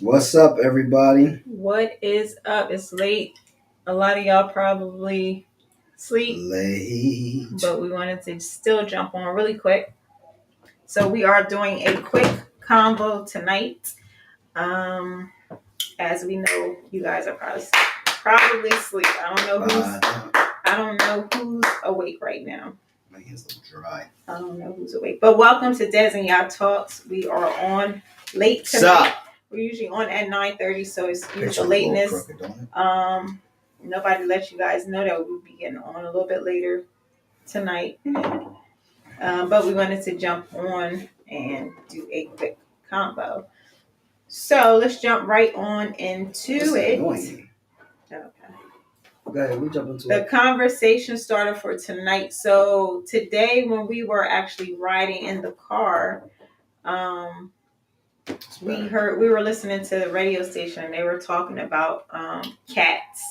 What's up, everybody? What is up? It's late. A lot of y'all probably sleep, Late. but we wanted to still jump on really quick. So we are doing a quick convo tonight. Um, as we know, you guys are probably asleep. I don't know who's awake right now. My hands look dry. I don't know who's awake. But welcome to Des and Y'all Talks. We are on late tonight. Sup? We're usually on at 9:30, so excuse Picture the a little lateness. crooked, don't it? Nobody let you guys know that we'll be getting on a little bit later tonight. But we wanted to jump on and do a quick combo. So let's jump right on into What's it. annoying? Okay. Go ahead, we jump into The it. conversation starter for tonight. So today, when we were actually riding in the car, we were listening to the radio station and they were talking about cats.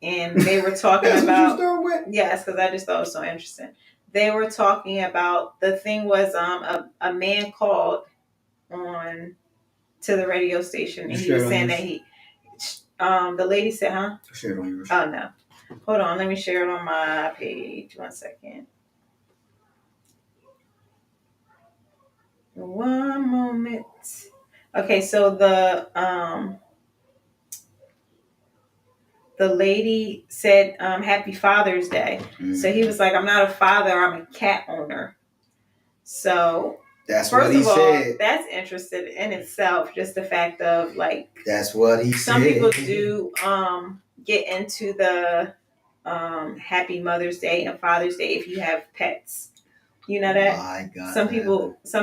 And they were talking That's about, what you start with? yes, because I just thought it was so interesting. They were talking about, the thing was a man called on to the radio station and he was saying that the lady said, huh? Share it on yours. Oh no. Hold on, let me share it on my page. 1 second. One moment. Okay, so the lady said, Happy Father's Day. Mm. So he was like, I'm not a father, I'm a cat owner. So That's first what he of all, said. that's interesting in itself, just the fact of like That's what he some said. people do get into the Happy Mother's Day and Father's Day if you have pets. You know that? My God, some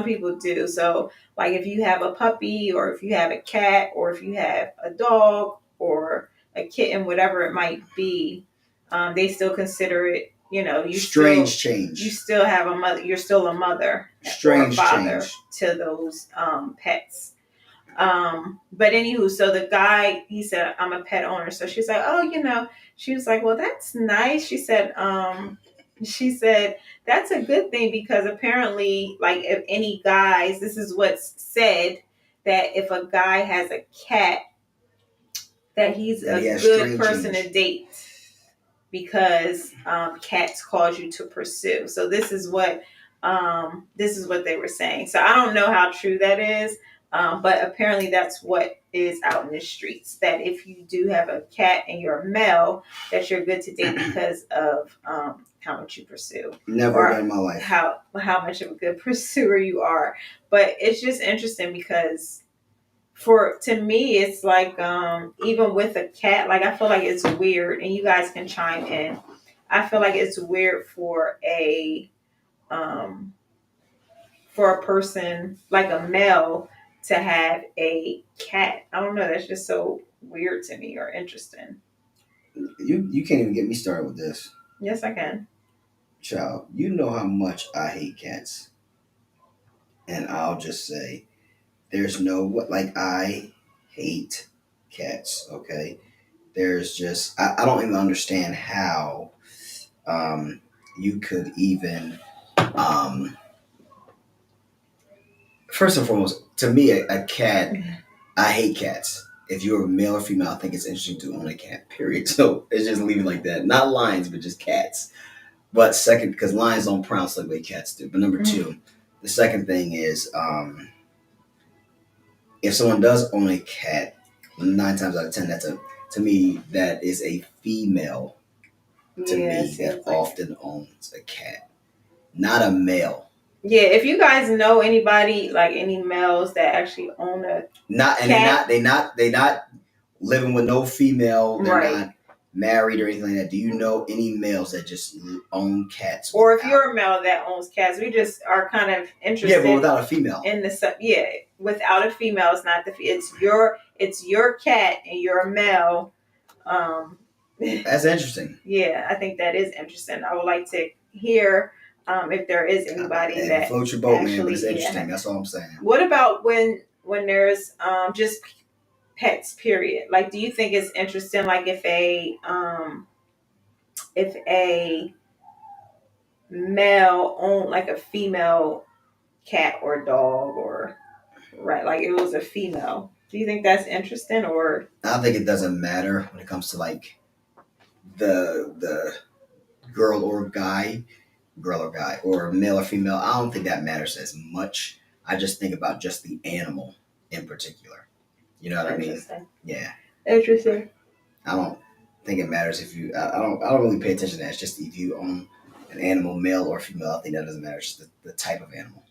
people do. So like if you have a puppy or if you have a cat or if you have a dog or a kitten, whatever it might be, they still consider it, you change. You still have a mother, you're still a mother or a father to those pets. But anywho, so the guy, he said, I'm a pet owner. So she's like, oh, she was like, well, that's nice. She said, that's a good thing because apparently, like, if any guys, this is what's said, that if a guy has a cat, that he's a good person to date because cats cause you to pursue. So this is what they were saying. So I don't know how true that is, but apparently that's what is out in the streets. That if you do have a cat and you're a male, that you're good to date because of how much you pursue. Never in my life. How much of a good pursuer you are. But it's just interesting because to me, it's like even with a cat, like I feel like it's weird, and you guys can chime in. I feel like it's weird for a person like a male to have a cat. I don't know. That's just so weird to me or interesting. You can't even get me started with this. Yes, I can. Child, you know how much I hate cats, and I'll just say, there's I hate cats. Okay, there's just I don't even understand how you could even first and foremost, to me, a cat, I hate cats. If you're a male or female, I think it's interesting to own a cat, period. So it's just leave it like that. Not lions, but just cats. But second, because lions don't pronounce like the way cats do. But number two, the second thing is, if someone does own a cat, 9 times out of 10, to me, that is a female that often owns a cat, not a male. Yeah, if you guys know anybody, like any males that actually own a cat, they not living with no female, they're not married or anything like that. Do you know any males that just own cats? Or if you're a male that owns cats, we just are kind of interested. Yeah, but without a female. Without a female, it's not it's your cat and you're a male. That's interesting. Yeah, I think that is interesting. I would like to hear if there is anybody that float your boat, man. But it's interesting. That's all I'm saying. What about when there's just pets? Period. Like, do you think it's interesting? Like, if a male owned like a female cat or dog, or like it was a female. Do you think that's interesting, or? I think it doesn't matter when it comes to like the girl or guy, or male or female. I don't think that matters as much. I just think about just the animal in particular. You know what I mean? Yeah. Interesting. I don't think it matters if you. I don't really pay attention to that. It's just if you own an animal, male or female. I think that doesn't matter. It's just the type of animal.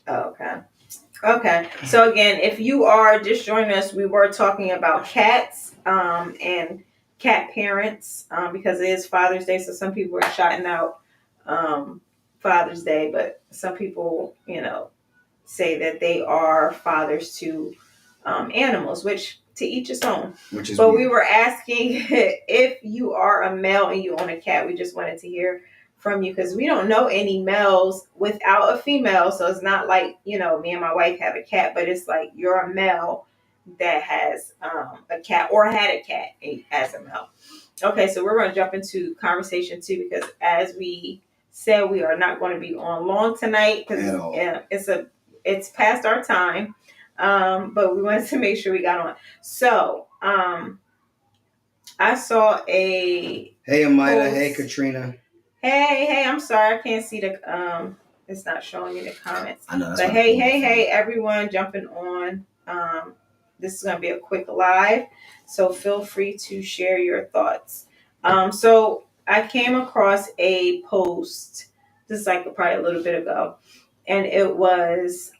Oh, okay. Okay. So again, if you are just joining us, we were talking about cats and cat parents because it is Father's Day. So some people are shouting out Father's Day, but some people, say that they are fathers to animals, which to each his own. But weird. We were asking if you are a male and you own a cat. We just wanted to hear from you because we don't know any males without a female. So it's not like, me and my wife have a cat, but it's like you're a male that has a cat or had a cat as a male. Okay, so we're going to jump into conversation too because as we said, we are not going to be on long tonight because it's past our time. But we wanted to make sure we got on. So, I saw a Hey Amida, post. Hey Katrina. Hey, I'm sorry, I can't see the it's not showing me the comments. I know. But hey, everyone jumping on. This is gonna be a quick live, so feel free to share your thoughts. So I came across a post, this is like probably a little bit ago, and it was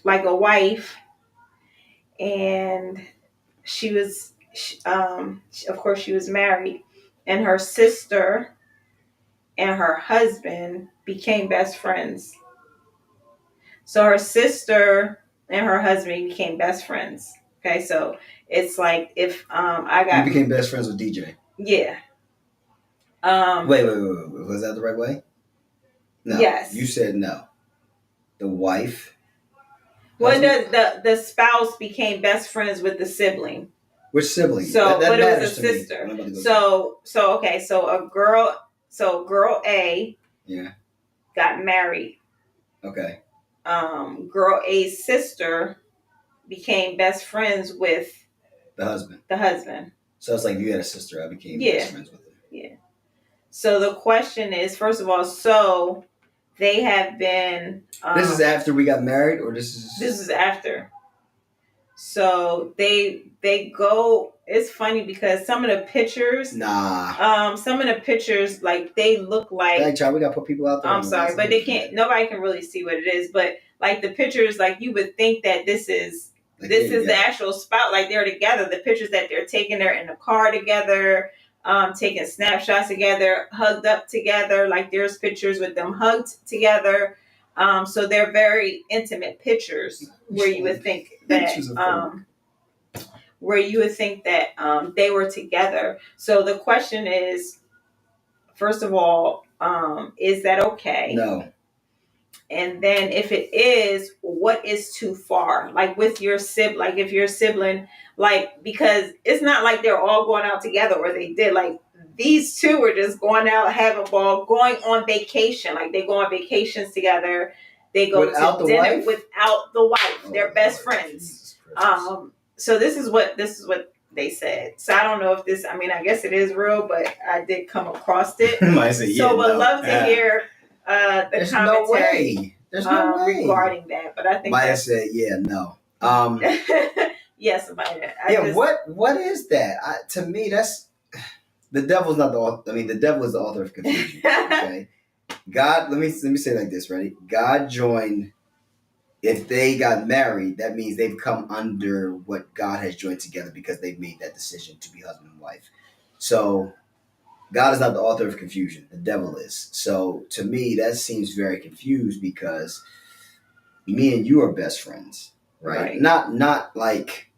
like a wife, and she was, of course, she was married, and her sister and her husband became best friends. So her sister and her husband became best friends. Okay, so it's like if you became best friends with DJ. Yeah. Wait. Was that the right way? No. Yes. You said no. The wife. Well, the spouse became best friends with the sibling. Which sibling? So, but it was a sister. So okay. So girl A. Yeah. Got married. Okay. Girl A's sister became best friends with the husband. So it's like if you had a sister, I became best friends with her. Yeah. So the question is, first of all, so they have been. This is after we got married, or this is. This is after. So they go. It's funny because some of the pictures. Some of the pictures, like they look like. Hey, child, we gotta put people out there. I'm sorry, but they can't. Nobody can really see what it is. But like the pictures, like you would think that this is the actual spot. Like they're together. The pictures that they're taking, they're in the car together. Taking snapshots together, hugged up together. Like there's pictures with them hugged together. So they're very intimate pictures where you would think that they were together. So the question is, first of all, is that okay? No. And then if it is, what is too far? Like with your sibling, like if your sibling, like, because it's not like they're all going out together or they did, like these two were just going out, having a ball, going on vacation. Like they go on vacations together. They go to dinner without the wife. They're best friends. So this is what they said. So I don't know if this, I mean, I guess it is real, but I did come across it. Love to hear the commentary. There's no way regarding that, but I think Maya said, "Yeah, no." Yes, Maya. What is that? To me, that's the devil's not the author. I mean, the devil is the author of confusion. Okay, God. Let me say it like this. Ready? God joined. If they got married, that means they've come under what God has joined together because they've made that decision to be husband and wife. So God is not the author of confusion. The devil is. So to me, that seems very confused because me and you are best friends, right? Not like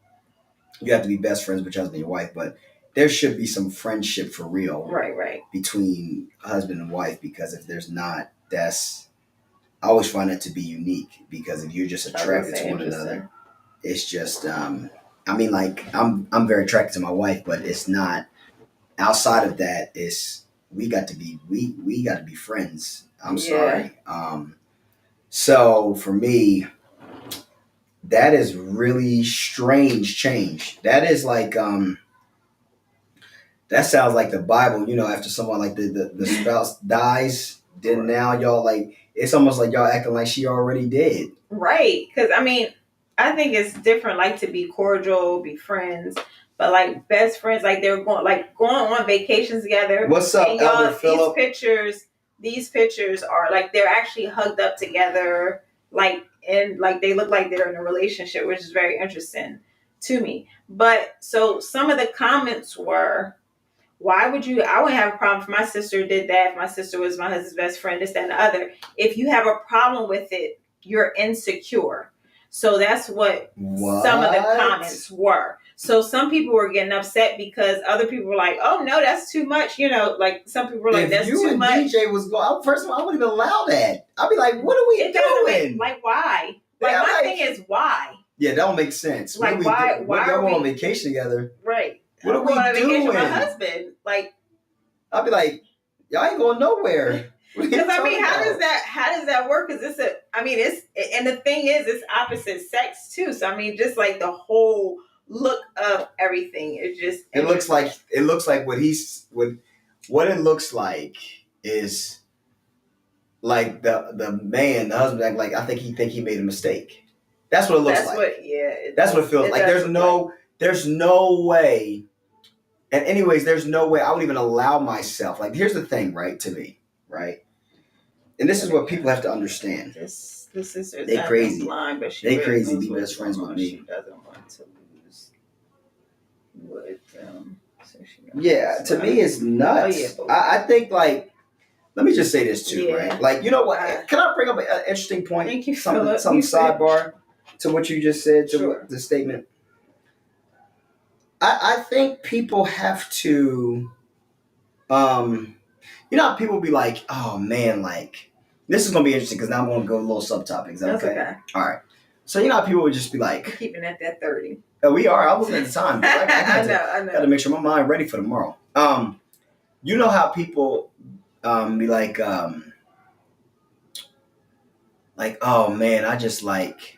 you have to be best friends with your husband and your wife, but there should be some friendship for real, right, between husband and wife. Because if there's not, I always find that to be unique. Because if you're just attracted to one another, it's just. I mean, like I'm very attracted to my wife, but it's not. Outside of that, we got to be friends. I'm sorry. So for me, that is really strange change. That is like that sounds like the Bible, after someone like the spouse dies, then now y'all like it's almost like y'all acting like she already did. Right. Because I mean, I think it's different, like to be cordial, be friends, but like best friends, like they're going on vacations together. What's up, and Elder Phillip? These pictures are like they're actually hugged up together, like and like they look like they're in a relationship, which is very interesting to me. But so some of the comments were, why would you? I wouldn't have a problem if my sister did that. If my sister was my husband's best friend, this, that, and the other. If you have a problem with it, you're insecure. So that's what some of the comments were. So some people were getting upset because other people were like, "Oh no, that's too much." Like some people were like, "That's too much." If you and DJ was going, first of all, I wouldn't even allow that. I'd be like, "What are we doing? Like why? Like yeah, my thing is why? Yeah, that don't make sense. Like why? Why y'all going on vacation together? Right. What are we doing? Vacation with my husband. Like, I'll be like, y'all ain't going nowhere. Because I mean, how does that work? Because and the thing is, it's opposite sex too. So I mean, just like the whole look of everything is just. It looks like what it looks like is like the man, the husband, act like I think he made a mistake. That's what it looks like. That's what it feels like. There's no way. And anyways, there's no way I would even allow myself. Like, here's the thing, right? To me, right? And this is what people have to understand. This sister is they crazy. Blind, but they crazy. Be best friends with me. She doesn't want to lose with so yeah, to me, it's nuts. I think like. Let me just say this too, right? Like, you know what? Can I bring up an interesting point? Thank you, something sidebar to what you just said, to the statement. I think people have to, how people be like, oh man, like, this is going to be interesting because now I'm going to go a little subtopic. Is that okay? All right. So, how people would just be like. I'm keeping at that 30. Oh, we are. I was at the time. I know. Got to make sure my mind ready for tomorrow. You know how people be like, oh man, I just like.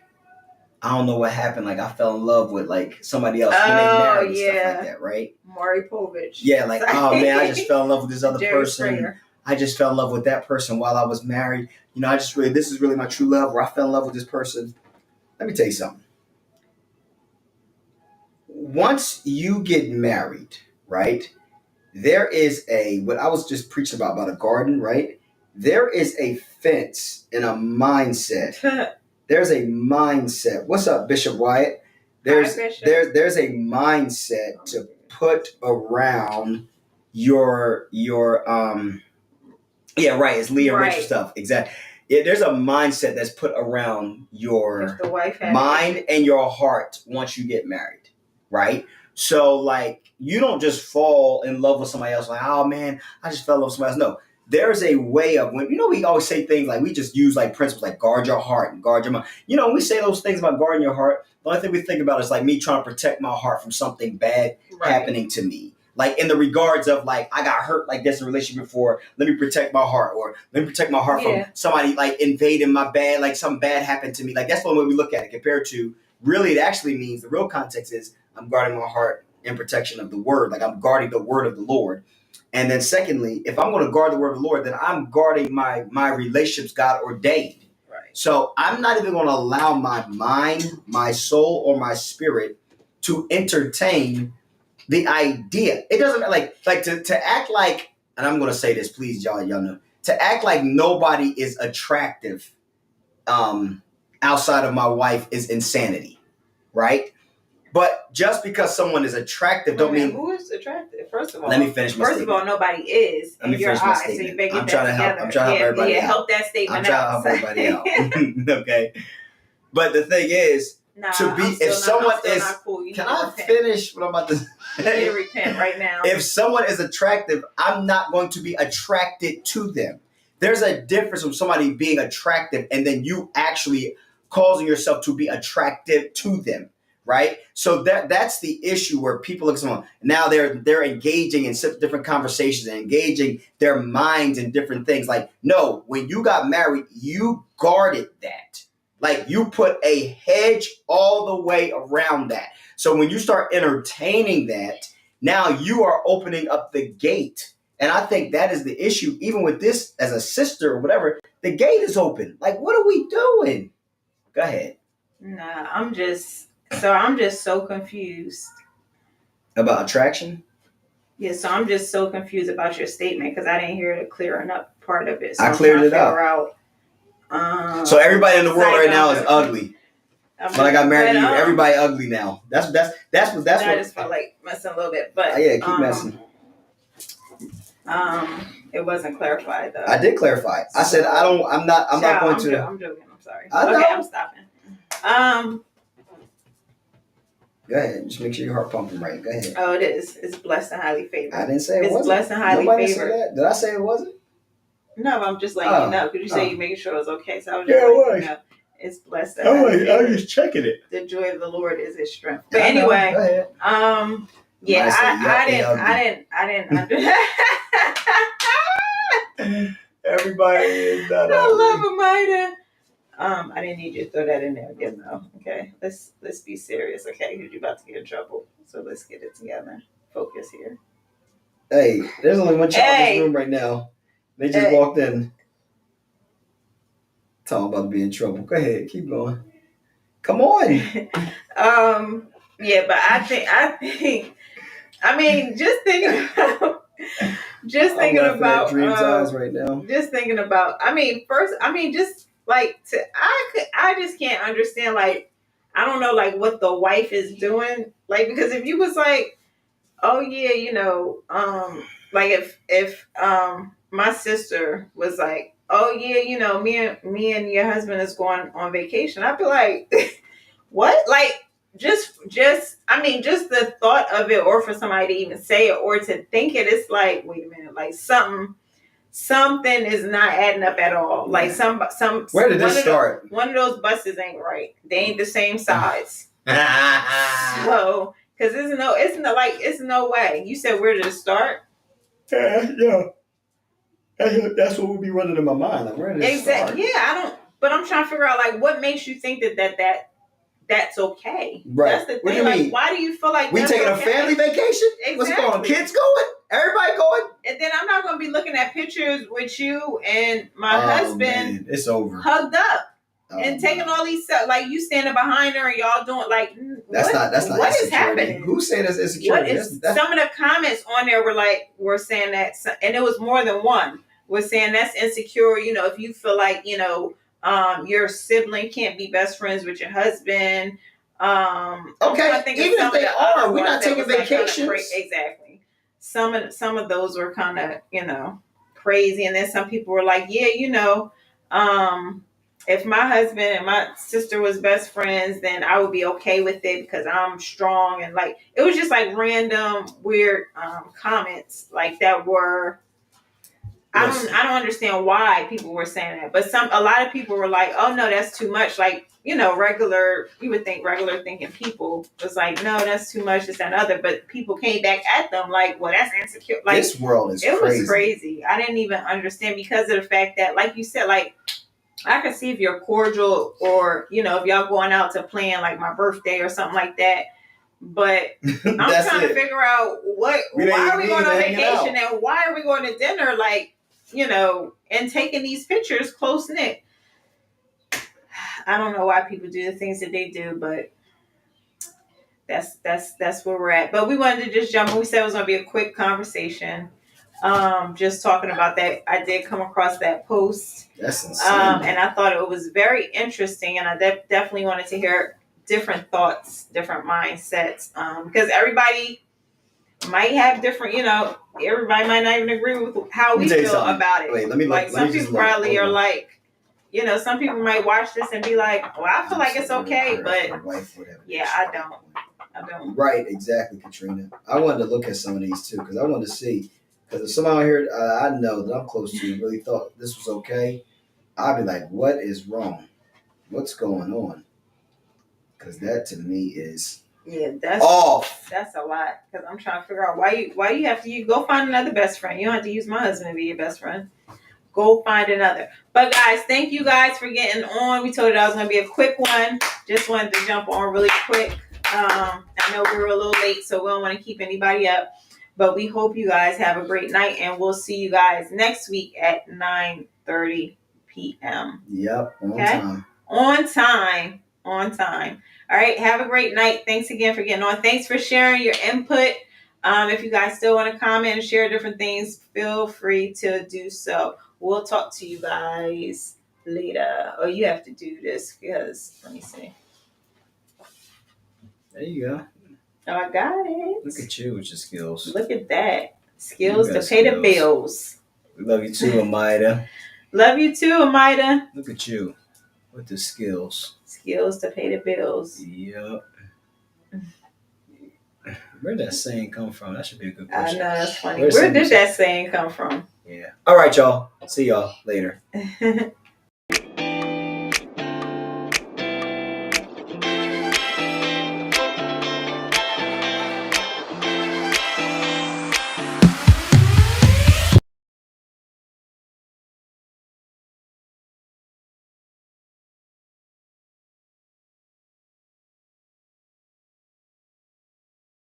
I don't know what happened. Like I fell in love with like somebody else when they married and stuff like that, right? Maury Povich. Yeah, like oh man, I just fell in love with this other person. Springer. I just fell in love with that person while I was married. This is really my true love. Where I fell in love with this person. Let me tell you something. Once you get married, right? There is what I was just preaching about a garden, right? There is a fence and a mindset. There's a mindset. What's up, Bishop Wyatt? There's a mindset to put around your yeah, right. It's Leah Richard stuff. Exactly. Yeah, there's a mindset that's put around your mind and your heart once you get married, right? So like you don't just fall in love with somebody else like, oh man, I just fell in love with somebody else. No. There's a way of when we always say things like we just use like principles like guard your heart and guard your mind. When we say those things about guarding your heart, the only thing we think about is like me trying to protect my heart from something bad happening to me. Like in the regards of like I got hurt like this in a relationship before. Let me protect my heart, or let me protect my heart from somebody like invading my bad, like something bad happened to me. Like that's the only way we look at it compared to really it actually means the real context is I'm guarding my heart in protection of the word. Like I'm guarding the word of the Lord. And then secondly, if I'm going to guard the word of the Lord, then I'm guarding my relationships God ordained. Right. So I'm not even going to allow my mind, my soul, or my spirit to entertain the idea. It doesn't like to act like, and I'm going to say this, please, y'all know, to act like nobody is attractive outside of my wife is insanity, right? But just because someone is attractive don't mean who is attractive. First of all, let me finish my statement. First of all, nobody is in your eyes, so you better get that together. I'm trying to help everybody out. Help that statement out. I'm trying to help everybody out. Okay, but the thing is, if someone is, cool. Can I finish what I'm about to say? You need to repent right now. If someone is attractive, I'm not going to be attracted to them. There's a difference from somebody being attractive and then you actually causing yourself to be attractive to them. Right. So that's the issue where people look at someone now they're engaging in different conversations and engaging their minds in different things. Like, no, when you got married, you guarded that. Like you put a hedge all the way around that. So when you start entertaining that, now you are opening up the gate. And I think that is the issue, even with this as a sister or whatever, the gate is open. Like, what are we doing? Go ahead. Nah, I'm just so confused. About attraction? Yeah, so I'm just so confused about your statement because I didn't hear the clearing up part of it. So I cleared it up. So everybody in the world right now is ugly. When I got married to you, everybody ugly now. That's what. I just felt like messing a little bit, but yeah, keep messing. It wasn't clarified though. I did clarify. I said I'm not going to. I'm joking. I'm sorry. I know. Okay, I'm stopping. Go ahead. Just make sure your heart pumping right. Go ahead. Oh, it is. It's blessed and highly favored. I didn't say it wasn't. It's blessed and highly Nobody favored. Said that. Did I say it wasn't? No, I'm just letting you know because you say you making sure it's okay. So I was just letting you know, it's blessed. I was just checking it. The joy of the Lord is His strength. But anyway, go ahead. Yeah, I didn't. Everybody is not. I love Amida. I didn't need you to throw that in there again, though. Okay, let's be serious. Okay, because you're about to get in trouble. So let's get it together. Focus here. Hey, there's only one child in this room right now. They just walked in. Talking about being in trouble. Go ahead, keep going. Come on. Yeah, but I think. I mean, just thinking about Dream's eyes right now. Just thinking about. I mean, first. I mean, just like I just can't understand. Like, I don't know, like what the wife is doing. Like, because if you was like, oh yeah, you know, like if my sister was like, oh yeah, you know, me and your husband is going on vacation, I'd be like, what? Like, just I mean, just the thought of it, or for somebody to even say it or to think it, it's like, wait a minute, like something is not adding up at all. Yeah. Like some where did this start? One of those buses ain't right. They ain't the same size. So because it's no way. You said where did it start? Yeah. That's what would be running in my mind. Like, where did it start? Yeah, but I'm trying to figure out like what makes you think that's okay. Right. That's the thing. What do you mean? Why do you feel like we taking a family vacation? Exactly. What's going on? Kids going? Everybody going? And then I'm not going to be looking at pictures with you and my husband. Man. It's over. Hugged up and taking all these stuff. Like you standing behind her and y'all doing like. That's not. What is happening? Who said that's insecurity? Some of the comments on there were saying that, and it was more than one. Was saying that's insecure. You know, if you feel like your sibling can't be best friends with your husband. Okay, even if they are, we're not taking vacations. Exactly. Some of those were kind of crazy, and then some people were like, yeah, if my husband and my sister was best friends, then I would be okay with it because I'm strong, and like it was just like random weird comments like that were. Yes. I don't understand why people were saying that, but a lot of people were like, "Oh no, that's too much." Like you would think regular thinking people was like, "No, that's too much." This and other, but people came back at them like, "Well, that's insecure." Like this world is it was crazy. I didn't even understand because of the fact that, like you said, like I could see if you're cordial or if y'all going out to plan like my birthday or something like that. But I'm trying to figure out why are we going on vacation and why are we going to dinner? Like. And taking these pictures close knit. I don't know why people do the things that they do, but that's where we're at. But we wanted to just jump. We said it was going to be a quick conversation. Just talking about that. I did come across that post. That's insane. And I thought it was very interesting, and I definitely wanted to hear different thoughts, different mindsets, because everybody might have different, everybody might not even agree with how we feel about it. Wait, let me look. Like some people probably are like, some people might watch this and be like, well, I feel like it's okay, but yeah, I don't. Right, exactly, Katrina. I wanted to look at some of these too because I wanted to see. Because if somebody here I know that I'm close to really thought this was okay, I'd be like, what is wrong? What's going on? Because that to me is. Yeah, that's off. That's a lot. Because I'm trying to figure out why you have to go find another best friend. You don't have to use my husband to be your best friend. go find another. But guys, thank you guys for getting on. We told you that was gonna be a quick one. Just wanted to jump on really quick. I know we were a little late, so we don't want to keep anybody up. But we hope you guys have a great night, and we'll see you guys next week at 9:30 p.m. Yep, on time. On time. On time. All right, have a great night. Thanks again for getting on. Thanks for sharing your input. If you guys still want to comment and share different things, feel free to do so. We'll talk to you guys later. Oh, you have to do this because, let me see. There you go. Oh, I got it. Look at you with your skills. Look at that. Skills to pay the bills. We love you too, Amida. Love you too, Amida. Look at you with the skills. Skills to pay the bills. Yep. Where did that saying come from? That should be a good question. I know, that's funny. Where did that saying come from? Yeah. All right, y'all. See y'all later.